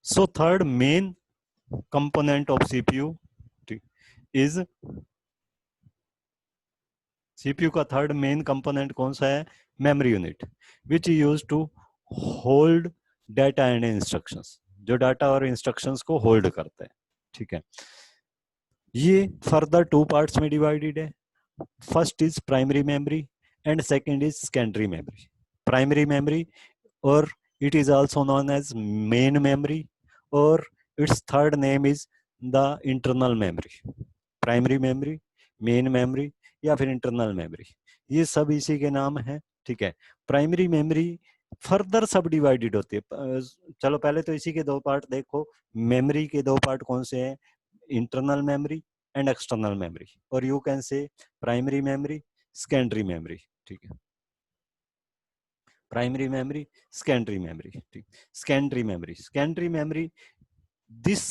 So third main component of CPU is CPU का third main component कौन सा है? Memory unit, which is use to hold data and instructions, जो data और instructions को hold करता है। ठीक है, ये फर्दर टू पार्ट्स में डिवाइडेड है। First is primary memory and second is secondary memory. Primary memory और it is also known as main memory, or its third name is the internal memory. Primary memory, main memory या फिर internal memory, ये सब इसी के नाम है। ठीक है, प्राइमरी मेमोरी फर्दर सब डिवाइडेड होती है। चलो पहले तो इसी के दो पार्ट देखो। मेमोरी के दो पार्ट कौन से हैं? Internal memory and external memory, और you can say primary memory, secondary memory. ठीक है, प्राइमरी मेमोरी, सेकेंडरी मेमोरी। ठीक, secondary memory, this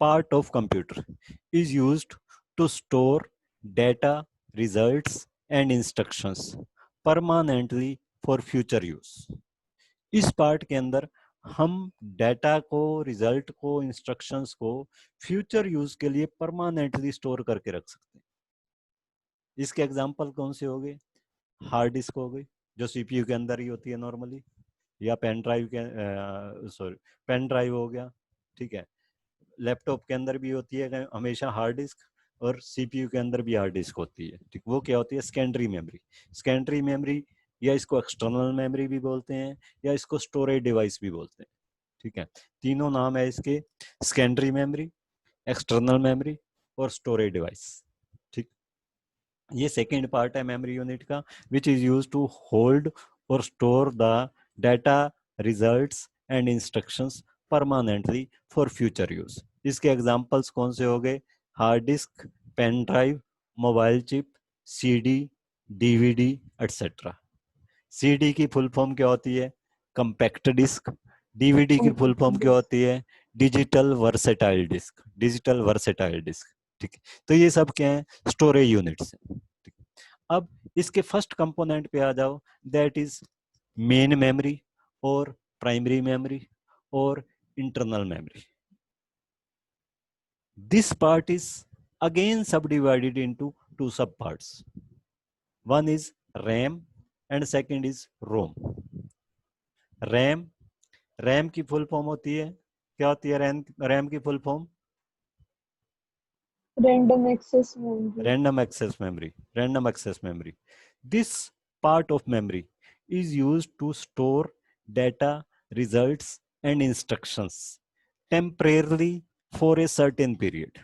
part of computer is used to store data, results and instructions permanently for future use. इस part के अंदर हम data को, result को, instructions को फ्यूचर यूज के लिए परमानेंटली स्टोर करके रख सकते हैं। इसके एग्जांपल कौन से हो गए? हार्ड डिस्क हो गई, जो सीपीयू के अंदर ही होती है नॉर्मली, या पेन ड्राइव के पेन ड्राइव हो गया। ठीक है, लैपटॉप के अंदर भी होती है हमेशा हार्ड डिस्क, और सीपीयू के अंदर भी हार्ड डिस्क होती है। ठीक, वो क्या होती है? Secondary memory. सेकेंडरी मेमोरी, या इसको एक्सटर्नल मेमोरी भी बोलते हैं, या इसको स्टोरेज डिवाइस भी बोलते हैं। ठीक है, तीनों नाम है इसके, सेकेंडरी मेमोरी, एक्सटर्नल मेमोरी और स्टोरेज डिवाइस। ठीक, ये सेकेंड पार्ट है मेमोरी यूनिट का, which is use to hold और store the data, results and instructions permanently for future use. इसके एग्जांपल्स कौन से हो गए? Hard disk, pen drive, mobile chip, CD, DVD etcetera. CD की फुल फॉर्म क्या होती है? Compact disc. डीवीडी की फुल फॉर्म क्या होती है? Digital versatile disc. Digital versatile disk. ठीक है, तो ये सब क्या है? स्टोरेज यूनिट्स है। अब इसके फर्स्ट कंपोनेंट पे आ जाओ, दैट इज मेन मेमोरी और प्राइमरी मेमोरी और internal memory. This part is again subdivided into two sub parts. One is RAM and second is ROM. RAM की फुल फॉर्म होती है, क्या होती है RAM की full form? random access memory. Random access memory. Random access memory. This part of memory is used to store data, results and instructions temporarily for a certain period.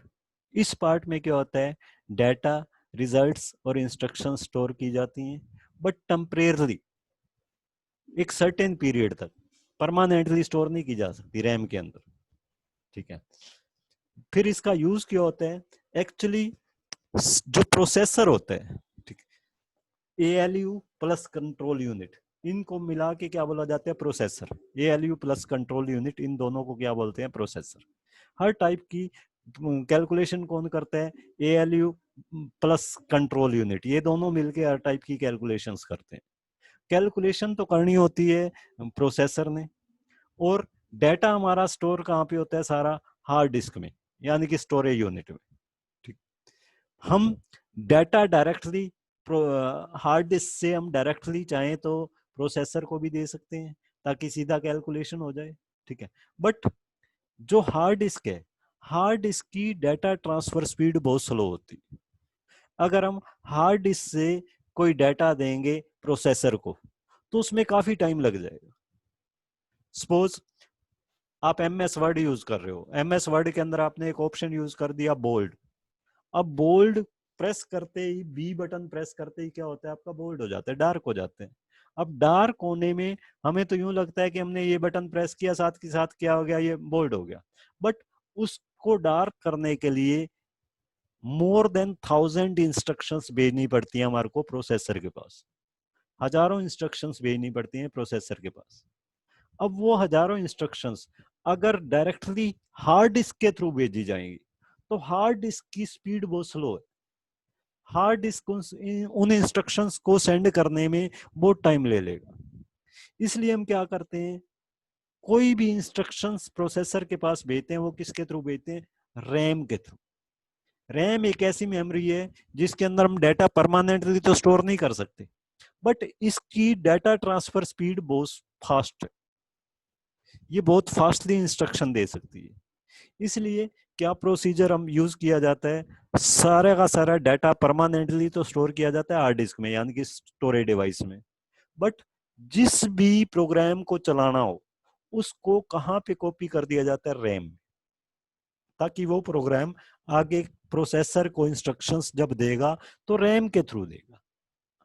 इस part में क्या होता है? डाटा, रिजल्ट्स और instruction store की जाती हैं, but temporarily, एक सर्टेन पीरियड तक। परमानेंटली स्टोर नहीं की जा सकती रैम के अंदर। ठीक है, फिर इसका यूज क्या होता है? एक्चुअली जो प्रोसेसर होता है, ठीक, ALU प्लस कंट्रोल यूनिट, इनको मिला के क्या बोला जाता है? Processor. ALU plus control unit, इन दोनों को क्या बोलते हैं? प्रोसेसर। हर टाइप की कैलकुलेशन कौन करता है? ALU प्लस कंट्रोल यूनिट, ये दोनों मिलके हर टाइप की कैलकुलेशंस करते हैं। कैलकुलेशन तो करनी होती है प्रोसेसर ने, और डाटा हमारा स्टोर कहाँ पे होता है? सारा हार्ड डिस्क में, यानी कि स्टोरेज यूनिट में। ठीक, हम डाटा डायरेक्टली हार्ड डिस्क से हम डायरेक्टली चाहें तो प्रोसेसर को भी दे सकते हैं, ताकि सीधा कैलकुलेशन हो जाए। ठीक है, बट जो हार्ड डिस्क है, हार्ड डिस्क की डाटा ट्रांसफर स्पीड बहुत स्लो होती है। अगर हम हार्ड डिस्क से कोई डाटा देंगे प्रोसेसर को, तो उसमें काफी टाइम लग जाएगा। सपोज आप MS वर्ड यूज कर रहे हो, MS वर्ड के अंदर आपने एक ऑप्शन यूज कर दिया बोल्ड। अब बोल्ड प्रेस करते ही, बी बटन प्रेस करते ही क्या होता है? आपका बोल्ड हो जाता है, डार्क हो जाते हैं। अब डार्क होने में हमें तो यूं लगता है कि हमने ये बटन प्रेस किया, साथ के साथ क्या हो गया? ये बोल्ड हो गया। बट उसको डार्क करने के लिए मोर देन 1000 इंस्ट्रक्शंस भेजनी पड़ती है हमारे को प्रोसेसर के पास। हजारों इंस्ट्रक्शंस भेजनी पड़ती हैं प्रोसेसर के पास। अब वो हजारों इंस्ट्रक्शंस अगर डायरेक्टली हार्ड डिस्क के थ्रू भेजी जाएंगी, तो हार्ड डिस्क की स्पीड बहुत स्लो है। हार्ड डिस्क उन इंस्ट्रक्शंस को सेंड करने में बहुत टाइम ले लेगा। इसलिए हम क्या करते हैं? कोई भी इंस्ट्रक्शंस प्रोसेसर के पास भेजते हैं वो किसके थ्रू भेजते हैं? रैम के थ्रू। रैम एक ऐसी मेमोरी है जिसके अंदर हम डाटा परमानेंटली तो स्टोर नहीं कर सकते, बट इसकी डाटा ट्रांसफर स्पीड बहुत फास्ट है, ये बहुत फास्टली इंस्ट्रक्शन दे सकती है। इसलिए क्या प्रोसीजर हम यूज किया जाता है, सारा का सारा डाटा परमानेंटली तो स्टोर किया जाता है हार्ड डिस्क में यानी कि स्टोरेज डिवाइस में, बट जिस भी प्रोग्राम को चलाना हो उसको कहां पे कॉपी कर दिया जाता है? रैम, ताकि वो प्रोग्राम आगे प्रोसेसर को इंस्ट्रक्शंस जब देगा तो रैम के थ्रू देगा,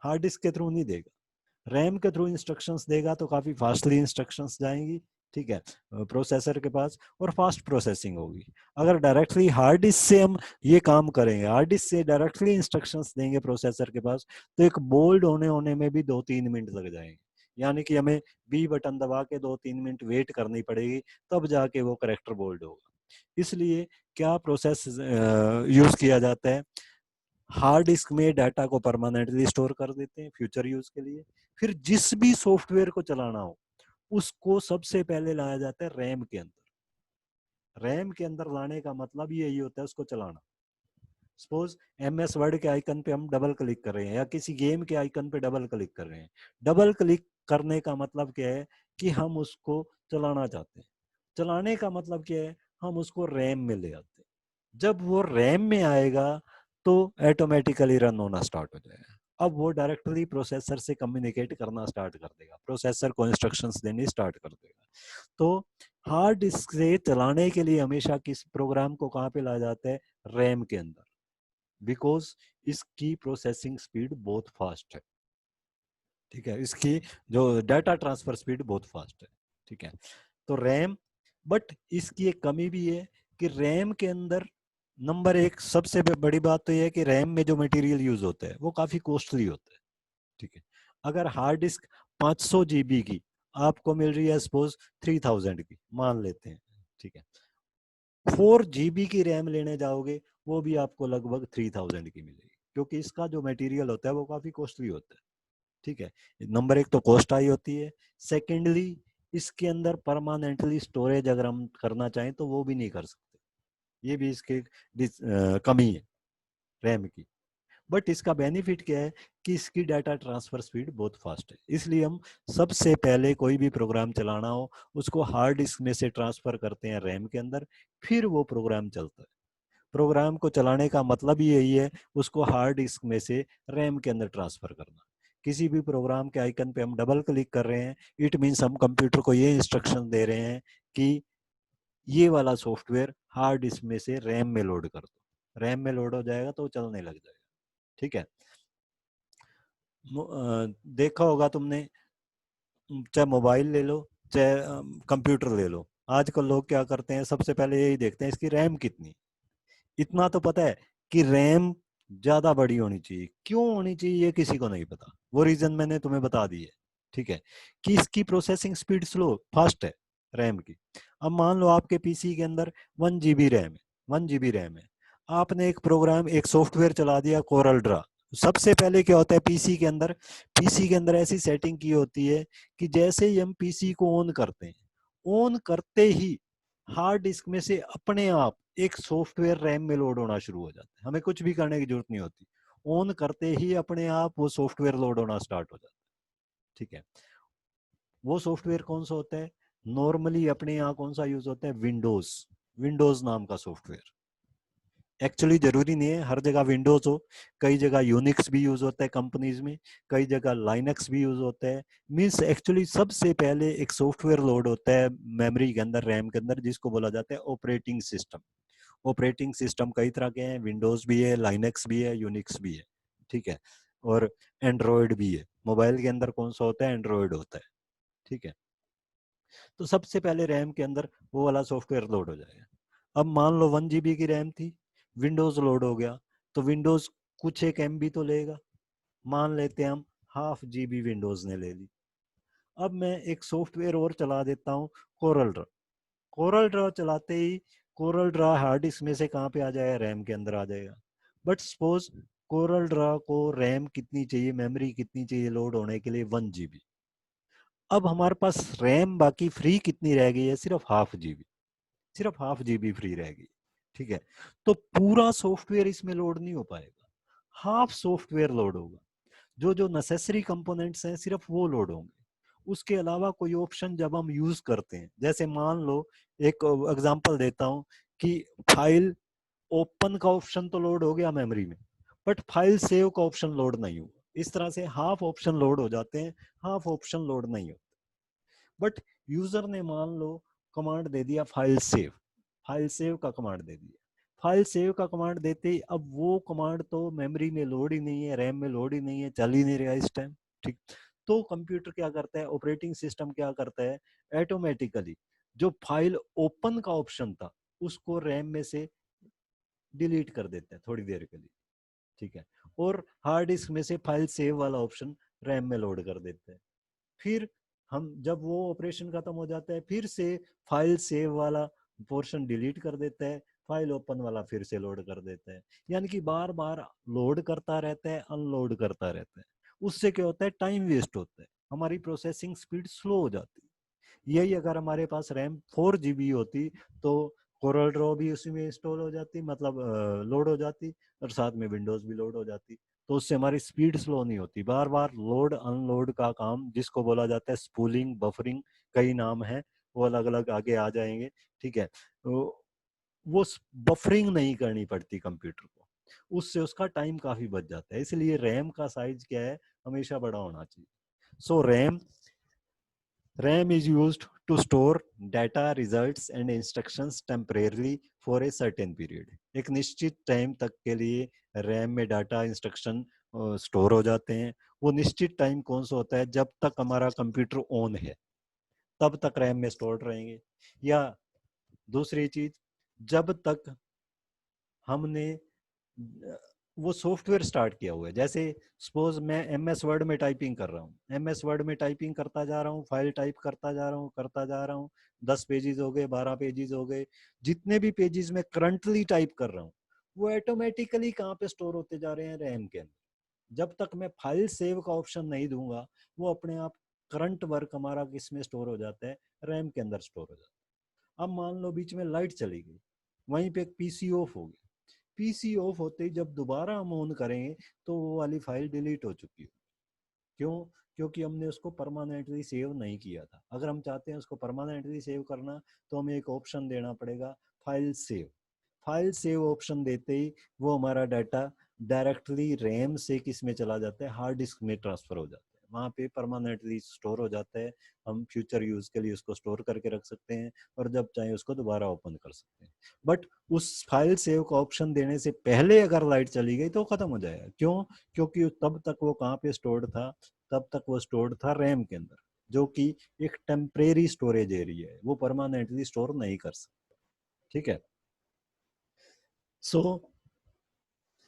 हार्ड डिस्क के थ्रू नहीं देगा। रैम के थ्रू इंस्ट्रक्शंस देगा तो काफी फास्टली इंस्ट्रक्शंस जाएंगी, ठीक है, प्रोसेसर के पास, और फास्ट प्रोसेसिंग होगी। अगर डायरेक्टली हार्ड डिस्क से हम ये काम करेंगे, हार्ड डिस्क से डायरेक्टली इंस्ट्रक्शंस देंगे प्रोसेसर के पास, तो एक बोल्ड होने होने में भी 2-3 मिनट लग जाएंगे, यानी कि हमें बी बटन दबा के 2-3 मिनट वेट करनी पड़ेगी, तब जाके वो करेक्टर बोल्ड होगा। इसलिए क्या प्रोसेस यूज किया जाता है? हार्ड डिस्क में डाटा को परमानेंटली स्टोर कर देते हैं फ्यूचर यूज के लिए। फिर जिस भी सॉफ्टवेयर को चलाना हो उसको सबसे पहले लाया जाता है रैम के अंदर। रैम के अंदर लाने का मतलब ही यही होता है उसको चलाना। सपोज MS वर्ड के आइकन पे हम डबल क्लिक कर रहे हैं या किसी गेम के आइकन पे डबल क्लिक कर रहे हैं, डबल क्लिक करने का मतलब क्या है कि हम उसको चलाना चाहते हैं। चलाने का मतलब क्या है? हम उसको रैम में ले आते हैं। जब वो रैम में आएगा तो ऑटोमेटिकली रन होना स्टार्ट हो जाएगा। अब वो डायरेक्टली प्रोसेसर से कम्युनिकेट करना स्टार्ट कर देगा, प्रोसेसर को इंस्ट्रक्शंस देनी स्टार्ट कर देगा। तो हार्ड डिस्क से चलाने के लिए हमेशा किस प्रोग्राम को कहाँ पे लाया जाता है? रैम के अंदर, बिकॉज इसकी प्रोसेसिंग स्पीड बहुत फास्ट है, ठीक है, इसकी जो डाटा ट्रांसफर स्पीड बहुत फास्ट है, ठीक है। तो रैम, बट इसकी एक कमी भी है कि रैम के अंदर नंबर एक सबसे बड़ी बात तो यह है कि रैम में जो मटेरियल यूज होता है वो काफी कॉस्टली होता है, ठीक है। अगर हार्ड डिस्क 500 जीबी की आपको मिल रही है सपोज 3000 की मान लेते हैं, ठीक है, 4 GB की रैम लेने जाओगे वो भी आपको लगभग 3000 की मिलेगी, क्योंकि इसका जो मटेरियल होता है वो काफी कॉस्टली होता है, ठीक है। नंबर एक तो कॉस्ट हाई होती है, सेकेंडली इसके अंदर परमानेंटली स्टोरेज अगर हम करना चाहें तो वो भी नहीं कर सकते, ये भी इसकी कमी है रैम की। बट इसका बेनिफिट क्या है कि इसकी डाटा ट्रांसफर स्पीड बहुत फास्ट है, इसलिए हम सबसे पहले कोई भी प्रोग्राम चलाना हो उसको हार्ड डिस्क में से ट्रांसफर करते हैं रैम के अंदर, फिर वो प्रोग्राम चलता है। प्रोग्राम को चलाने का मतलब ही यही है, उसको हार्ड डिस्क में से रैम के अंदर ट्रांसफर करना। किसी भी प्रोग्राम के आइकन पे हम डबल क्लिक कर रहे हैं, इट मीन्स हम कंप्यूटर को ये इंस्ट्रक्शन दे रहे हैं कि ये वाला सॉफ्टवेयर हार्ड डिस्क में से रैम में लोड कर दो। रैम में लोड हो जाएगा तो चलने लग जाएगा, ठीक है। देखा होगा तुमने, चाहे मोबाइल ले लो चाहे कंप्यूटर ले लो, आजकल लोग क्या करते हैं, सबसे पहले यही देखते हैं इसकी रैम कितनी। इतना तो पता है कि रैम ज्यादा बड़ी होनी चाहिए, क्यों होनी चाहिए ये किसी को नहीं पता, वो रीजन मैंने तुम्हें बता दी है, ठीक है, कि इसकी प्रोसेसिंग स्पीड स्लो फास्ट है रैम की। अब मान लो आपके पीसी के अंदर 1 GB रैम है, 1 GB रैम है, आपने एक प्रोग्राम एक सॉफ्टवेयर चला दिया कोरल ड्रा। सबसे पहले क्या होता है पीसी के अंदर ऐसी सेटिंग की होती है कि जैसे ही हम पीसी को ऑन करते हैं, ऑन करते ही हार्ड डिस्क में से अपने आप एक सॉफ्टवेयर रैम में लोड होना शुरू हो जाता है, हमें कुछ भी करने की जरूरत नहीं होती, ऑन करते ही अपने आप वो सॉफ्टवेयर लोड होना स्टार्ट हो जाता है, ठीक है। वो सॉफ्टवेयर कौन सा होता है? नॉर्मली अपने यहाँ कौन सा यूज होता है? विंडोज, विंडोज नाम का सॉफ्टवेयर। एक्चुअली जरूरी नहीं है हर जगह विंडोज हो, कई जगह यूनिक्स भी यूज होता है कंपनीज में, कई जगह लाइनक्स भी यूज होता है। मीन्स एक्चुअली सबसे पहले एक सॉफ्टवेयर लोड होता है मेमोरी के अंदर, रैम के अंदर, जिसको बोला जाता है ऑपरेटिंग सिस्टम। ऑपरेटिंग सिस्टम कई तरह के हैं, विंडोज भी है, लाइनक्स भी है, यूनिक्स भी है, ठीक है, और एंड्रॉयड भी है। मोबाइल के अंदर कौन सा होता है? एंड्रॉयड होता है, ठीक है। तो सबसे पहले रैम के अंदर वो वाला सॉफ्टवेयर लोड हो जाएगा। अब मान लो 1 GB की रैम थी, विंडोज लोड हो गया, तो विंडोज कुछ एक MB तो लेगा, मान लेते हैं हम 0.5 GB विंडोज ने ले ली। अब मैं एक सॉफ्टवेयर और चला देता हूँ, कोरल ड्रा। कोरल ड्रा चलाते ही कोरल ड्रा हार्ड डिस्क में से कहाँ पे आ जाएगा? रैम के अंदर आ जाएगा। बट सपोज कोरल ड्रा को रैम कितनी चाहिए, मेमोरी कितनी चाहिए लोड होने के लिए? 1 GB। अब हमारे पास रैम बाकी फ्री कितनी रह गई है, सिर्फ हाफ जीबी, सिर्फ हाफ जीबी फ्री रह गई। ठीक है, तो पूरा सॉफ्टवेयर इसमें लोड नहीं हो पाएगा, हाफ सॉफ्टवेयर लोड होगा। जो जो नेसेसरी कंपोनेंट्स हैं सिर्फ वो लोड होंगे, उसके अलावा कोई ऑप्शन जब हम यूज करते हैं, जैसे मान लो एक एग्जांपल देता हूं कि फाइल ओपन का ऑप्शन तो लोड हो गया मेमोरी में, बट फाइल सेव का ऑप्शन लोड नहीं हुआ। इस तरह से हाफ ऑप्शन लोड हो जाते हैं, हाफ ऑप्शन लोड नहीं होते। बट यूजर ने मान लो कमांड दे दिया फाइल सेव, फाइल सेव का कमांड दे दिया, फाइल सेव का कमांड देते ही अब वो कमांड तो मेमोरी में लोड ही नहीं है, रैम में लोड ही नहीं है, चल ही नहीं रहा इस टाइम। ठीक, तो कंप्यूटर क्या करता है, ऑपरेटिंग सिस्टम क्या करता है, ऑटोमेटिकली जो फाइल ओपन का ऑप्शन था उसको रैम में से डिलीट कर देता है थोड़ी देर के लिए। ठीक है, और हार्ड डिस्क में से फाइल सेव वाला ऑप्शन रैम में लोड कर देते हैं। फिर हम जब वो ऑपरेशन खत्म हो जाता है फिर से फाइल सेव वाला पोर्शन डिलीट कर देता है, फाइल ओपन वाला फिर से लोड कर देता है। यानी कि बार बार लोड करता रहता है, अनलोड करता रहता है। उससे क्या होता है, टाइम वेस्ट होता है, हमारी प्रोसेसिंग स्पीड स्लो हो जाती है। यही अगर हमारे पास रैम 4 GB होती तो कोरल ड्रॉ भी उसी में इंस्टॉल हो जाती, मतलब लोड हो जाती, और साथ में विंडोज भी लोड हो जाती। तो उससे हमारी स्पीड स्लो नहीं होती, बार बार लोड अनलोड का काम, जिसको बोला जाता है स्पूलिंग, बफरिंग, कई नाम है, वो अलग अलग आगे आ जाएंगे। ठीक है, तो वो बफरिंग नहीं करनी पड़ती कंप्यूटर को, उससे उसका टाइम काफी बच जाता है। इसलिए रैम का साइज क्या है, हमेशा बड़ा होना चाहिए। सो RAM is used to store data, results and instructions temporarily for a certain period. एक निश्चित टाइम तक के लिए रैम में डाटा, इंस्ट्रक्शन स्टोर हो जाते हैं। वो निश्चित टाइम कौन सा होता है, जब तक हमारा कंप्यूटर ऑन है तब तक रैम में स्टोर रहेंगे। या दूसरी चीज, जब तक हमने वो सॉफ्टवेयर स्टार्ट किया हुआ है, जैसे सपोज मैं MS वर्ड में टाइपिंग कर रहा हूँ, MS वर्ड में टाइपिंग करता जा रहा हूँ, फाइल टाइप करता जा रहा हूँ, करता जा रहा हूँ, 10 पेजेस हो गए, 12 पेजेस हो गए, जितने भी पेजेस में करंटली टाइप कर रहा हूँ वो ऑटोमेटिकली कहाँ पे स्टोर होते जा रहे हैं, रैम के अंदर। जब तक मैं फाइल सेव का ऑप्शन नहीं दूंगा वो अपने आप करंट वर्क हमारा किस में स्टोर हो जाता है, रैम के अंदर स्टोर हो जाता है। अब मान लो बीच में लाइट चली गई, वहीं पे एक PC ऑफ हो गया, PC ऑफ होते ही जब दोबारा हम ऑन करेंगे तो वो वाली फाइल डिलीट हो चुकी है। क्यों? क्योंकि हमने उसको परमानेंटली सेव नहीं किया था। अगर हम चाहते हैं उसको परमानेंटली सेव करना तो हमें एक ऑप्शन देना पड़ेगा, file save. File save option देते ही वो हमारा डाटा डायरेक्टली रैम से किस में चला जाता है, हार्ड डिस्क में ट्रांसफर हो जाता है, वहाँ पे परमानेंटली स्टोर हो जाता है। हम फ्यूचर यूज के लिए उसको स्टोर करके रख सकते हैं और जब चाहे उसको दोबारा ओपन कर सकते हैं। बट उस फाइल सेव का ऑप्शन देने से पहले अगर लाइट चली गई तो खत्म हो जाएगा। क्यों? क्योंकि तब तक वो कहाँ पे स्टोर्ड था, तब तक वो स्टोर्ड था रैम के अंदर, जो कि एक टेम्परेरी स्टोरेज एरिया है, वो परमानेंटली स्टोर नहीं कर सकता। ठीक है, so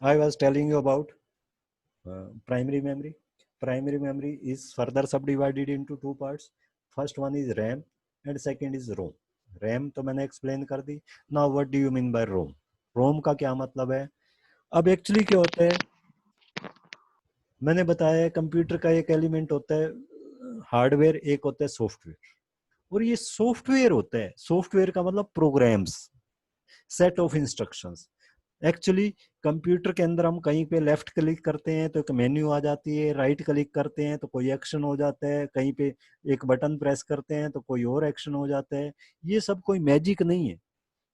I was telling you about primary memory. Primary memory is further subdivided into two parts. First one is RAM and second is ROM. RAM तो मैंने explain कर दी. Now what do you mean by ROM? ROM का क्या मतलब है? अब actually क्या होता है, मैंने बताया कंप्यूटर का एक एलिमेंट होता है हार्डवेयर, एक होता है सॉफ्टवेयर। और ये सॉफ्टवेयर होता है, सॉफ्टवेयर का मतलब programs, set of instructions. Actually computer के अंदर हम कहीं पे लेफ्ट क्लिक करते हैं तो एक मेन्यू आ जाती है, राइट क्लिक करते हैं तो कोई एक्शन हो जाता है, कहीं पे एक बटन प्रेस करते हैं तो कोई और एक्शन हो जाता है। ये सब कोई मैजिक नहीं है,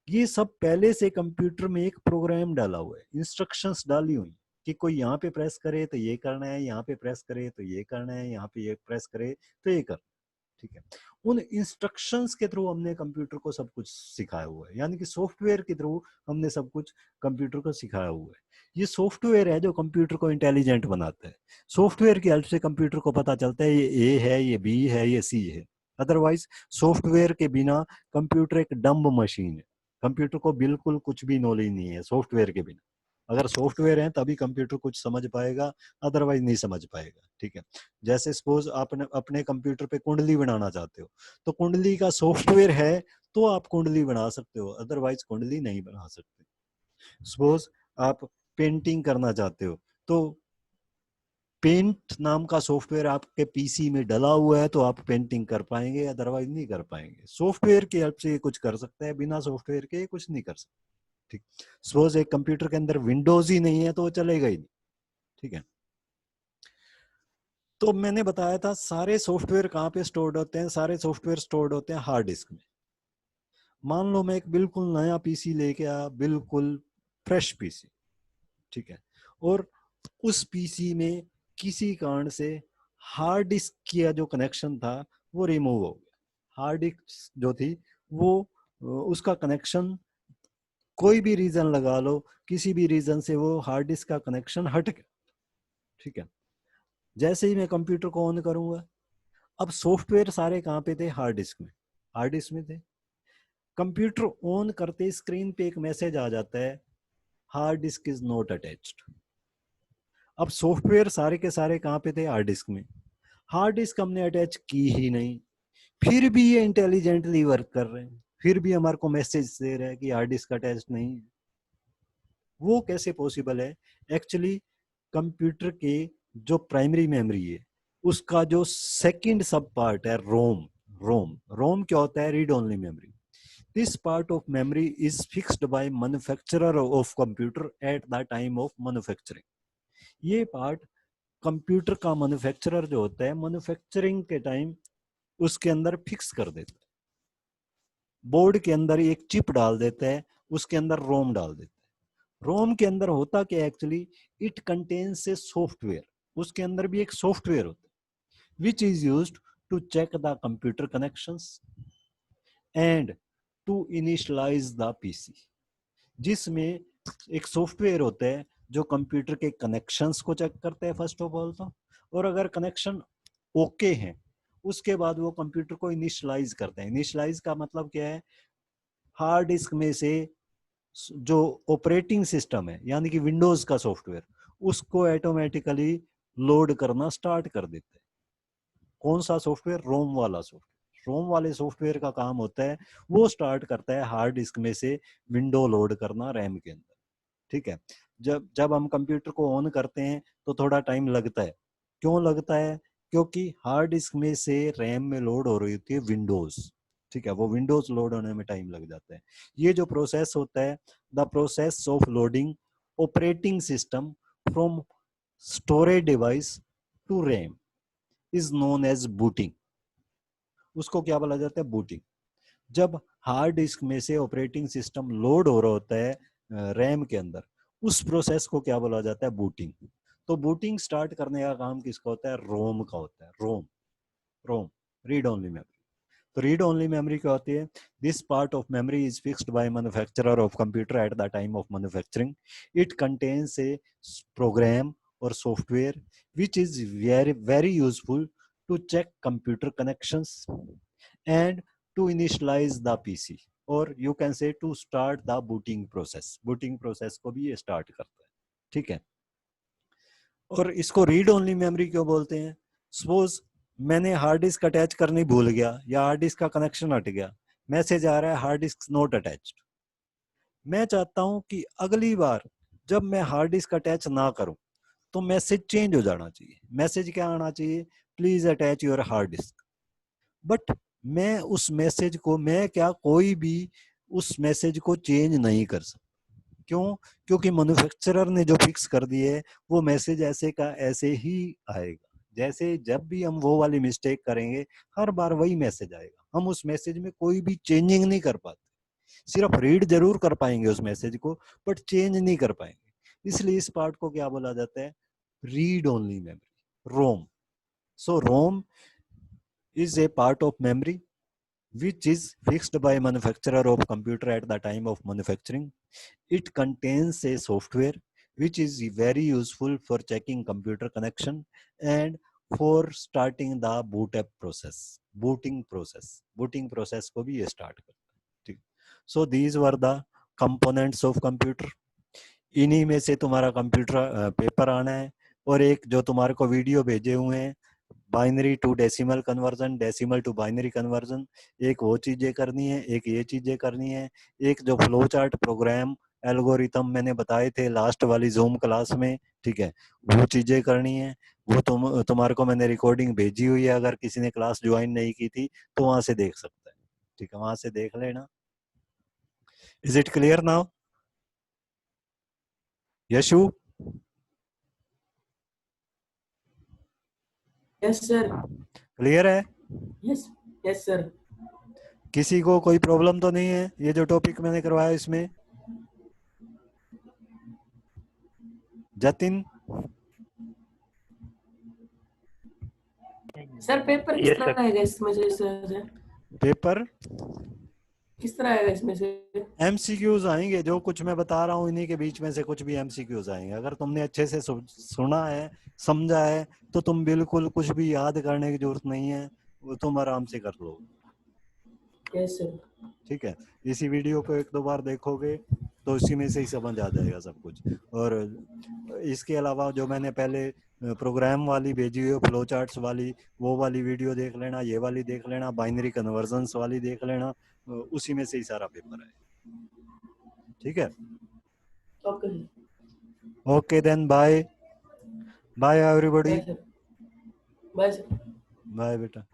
ये सब पहले से कंप्यूटर में एक प्रोग्राम डाला हुआ है, इंस्ट्रक्शंस डाली हुई कि कोई यहाँ पे प्रेस करे तो ये करना है, यहाँ पे प्रेस करे तो ये करना है, यहाँ पे ये प्रेस करे तो ये करना। ठीक है, उन इंस्ट्रक्शंस के थ्रू हमने कंप्यूटर को सब कुछ सिखाया हुआ है, यानी कि सॉफ्टवेयर के थ्रू हमने सब कुछ कंप्यूटर को सिखाया हुआ है। ये सॉफ्टवेयर है जो कंप्यूटर को इंटेलिजेंट बनाता है। सॉफ्टवेयर की हेल्प से कंप्यूटर को पता चलता है ये ए है, ये बी है, ये सी है। अदरवाइज सॉफ्टवेयर के बिना कंप्यूटर एक डम्ब मशीन है, कंप्यूटर को बिल्कुल कुछ भी नॉलेज नहीं है सॉफ्टवेयर के बिना। अगर सॉफ्टवेयर है तभी कंप्यूटर कुछ समझ पाएगा, अदरवाइज नहीं समझ पाएगा। ठीक है, जैसे सपोज आपने अपने कंप्यूटर पे कुंडली बनाना चाहते हो तो कुंडली का सॉफ्टवेयर है तो आप कुंडली बना सकते हो, अदरवाइज कुंडली नहीं बना सकते। सपोज आप पेंटिंग करना चाहते हो तो पेंट नाम का सॉफ्टवेयर आपके पीसी में डला हुआ है तो आप पेंटिंग कर पाएंगे, अदरवाइज नहीं कर पाएंगे। सॉफ्टवेयर की हेल्प से ये कुछ कर सकता है, बिना सॉफ्टवेयर के कुछ नहीं कर सकता। ठीक, सपोज एक कंप्यूटर के अंदर विंडोज ही नहीं है तो वो चलेगा ही नहीं। ठीक है, तो मैंने बताया था सारे सॉफ्टवेयर कहाँ पे स्टोर्ड होते हैं, सारे सॉफ्टवेयर स्टोर्ड होते हैं हार्ड डिस्क में। मान लो मैं एक बिल्कुल नया पीसी लेके आया, बिल्कुल फ्रेश पीसी, ठीक है, और उस पीसी में किसी कारण से हार्ड डिस्क का जो कनेक्शन था वो रिमूव हो गया। हार्ड डिस्क जो थी वो उसका कनेक्शन कोई भी रीजन लगा लो, किसी भी रीजन से वो हार्ड डिस्क का कनेक्शन हट गया। ठीक है, जैसे ही मैं कंप्यूटर को ऑन करूंगा, अब सॉफ्टवेयर सारे कहाँ पे थे, हार्ड डिस्क में, हार्ड डिस्क में थे। कंप्यूटर ऑन करते स्क्रीन पे एक मैसेज आ जाता है, hard disk is not attached. अब सॉफ्टवेयर सारे के सारे कहाँ पे थे, हार्ड डिस्क में। हार्ड डिस्क हमने अटैच की ही नहीं, फिर भी ये इंटेलिजेंटली वर्क कर रहे हैं, फिर भी हमारे को मैसेज दे रहे हैं कि हार्ड डिस्क अटैच नहीं है। वो कैसे पॉसिबल है? एक्चुअली कंप्यूटर के जो प्राइमरी मेमोरी है उसका जो सेकंड सब पार्ट है रोम। रोम क्या होता है? Read only memory. This part of memory is fixed by manufacturer of computer at the time of manufacturing. ये पार्ट कंप्यूटर का मैन्युफैक्चरर जो होता है, मैन्युफैक्चरिंग के टाइम उसके अंदर फिक्स कर देता है। बोर्ड के अंदर एक चिप डाल देता है, उसके अंदर रोम डाल देता है। रोम के अंदर होता क्या actually, it contains a software. उसके अंदर भी एक सॉफ्टवेयर होता है which is used to check the computer connections and to initialise the PC. जिसमें एक सॉफ्टवेयर होता है जो कंप्यूटर के कनेक्शंस को चेक करता है फर्स्ट ऑफ ऑल तो, और अगर कनेक्शन ओके हैं उसके बाद वो कंप्यूटर को इनिशियलाइज करते हैं। इनिशियलाइज का मतलब क्या है? हार्ड डिस्क में से जो ऑपरेटिंग सिस्टम है यानी कि विंडोज का सॉफ्टवेयर, उसको ऑटोमेटिकली लोड करना स्टार्ट कर देते हैं। कौन सा सॉफ्टवेयर? रोम वाला सॉफ्टवेयर। रोम वाले सॉफ्टवेयर का काम होता है वो स्टार्ट करता है हार्ड डिस्क में से विंडो लोड करना रैम के अंदर। ठीक है, जब जब हम कंप्यूटर को ऑन करते हैं तो थोड़ा टाइम लगता है। क्यों लगता है? क्योंकि हार्ड डिस्क में से रैम में लोड हो रही होती है विंडोज। ठीक है, वो विंडोज लोड होने में टाइम लग जाता है। ये जो प्रोसेस होता है, the process of loading operating system from storage device to RAM is known as booting. उसको क्या बोला जाता है? बूटिंग। जब हार्ड डिस्क में से ऑपरेटिंग सिस्टम लोड हो रहा होता है रैम के अंदर, उस प्रोसेस को क्या बोला जाता है? बूटिंग। तो बूटिंग स्टार्ट करने का काम किसका होता है? रोम का होता है। ROM, ROM read only memory. तो रीड ओनली मेमोरी क्या होती है? This part of memory is fixed by manufacturer of computer at the time of manufacturing. It contains a program और software which is very useful to check computer connections and to initialize the PC, or you can say to start the booting process। booting process को भी ये start करता है। ठीक है, और इसको रीड ओनली मेमोरी क्यों बोलते हैं? सपोज मैंने हार्ड डिस्क अटैच करनी भूल गया या हार्ड डिस्क का कनेक्शन हट गया, मैसेज आ रहा है हार्ड डिस्क नॉट अटैच्ड। मैं चाहता हूं कि अगली बार जब मैं हार्ड डिस्क अटैच ना करूं तो मैसेज चेंज हो जाना चाहिए। मैसेज क्या आना चाहिए? Please attach your hard disk. But मैं उस मैसेज को, मैं क्या, कोई भी उस मैसेज को चेंज नहीं कर सकता। क्यों? क्योंकि मैन्युफैक्चरर ने जो फिक्स कर दिए है वो मैसेज ऐसे का ऐसे ही आएगा। जैसे जब भी हम वो वाली मिस्टेक करेंगे हर बार वही मैसेज आएगा। हम उस मैसेज में कोई भी चेंजिंग नहीं कर पाते, सिर्फ रीड जरूर कर पाएंगे उस मैसेज को, बट चेंज नहीं कर पाएंगे। इसलिए इस पार्ट को क्या बोला जाता है? Read only memory, ROM. So ROM is a part of memory which is fixed by manufacturer of computer at the time of manufacturing. It contains a software which is very useful for checking computer connection and for starting the boot up process, booting process को भी ये start करता है। ठीक, so these were the components of computer। इन्हीं में से तुम्हारा कंप्यूटर पेपर आना है, और एक जो तुम्हारे को वीडियो भेजे हुए हैं, binary to decimal conversion, decimal to binary conversion, एक वो चीजें करनी है, एक ये चीजें करनी है। एक जो फ्लो चार्ट प्रोग्राम एल्गोरिथम मैंने बताए थे लास्ट वाली जूम क्लास में, ठीक है, वो चीजें करनी है। वो तुम्हारे को मैंने रिकॉर्डिंग भेजी हुई है, अगर किसी ने क्लास ज्वाइन नहीं की थी तो वहां से देख सकता है। ठीक है, वहां से देख लेना। Is it clear now Yashu? Yes sir. Clear है? Yes yes sir. किसी को कोई प्रॉब्लम तो नहीं है ये जो टॉपिक मैंने करवाया इसमें? जतिन? सर पेपर किस तरह आएगा इसमें से सर? पेपर किस तरह आएगा इसमें से? एमसीक्यूज आएंगे, जो कुछ मैं बता रहा हूँ इन्हीं के बीच में से कुछ भी एमसीक्यूज आएंगे। अगर तुमने अच्छे से सुना है, समझा है, तो तुम बिल्कुल कुछ भी याद करने की जरूरत नहीं है, वो तुम आराम से कर लो। Yes sir. ठीक है, इसी वीडियो को एक दो बार देखोगे तो इसी में से ही समझ आ जाएगा सब कुछ। और इसके अलावा जो मैंने पहले प्रोग्राम वाली भेजी हुई है, फ्लो चार्ट्स वाली, वो वाली वीडियो देख लेना, ये वाली देख लेना, बाइनरी कन्वर्जन्स वाली देख लेना, उसी में से ही सारा पेपर है। ठीक है, okay okay then, bye bye everybody. Bye sir. Bye sir. Bye बेटा।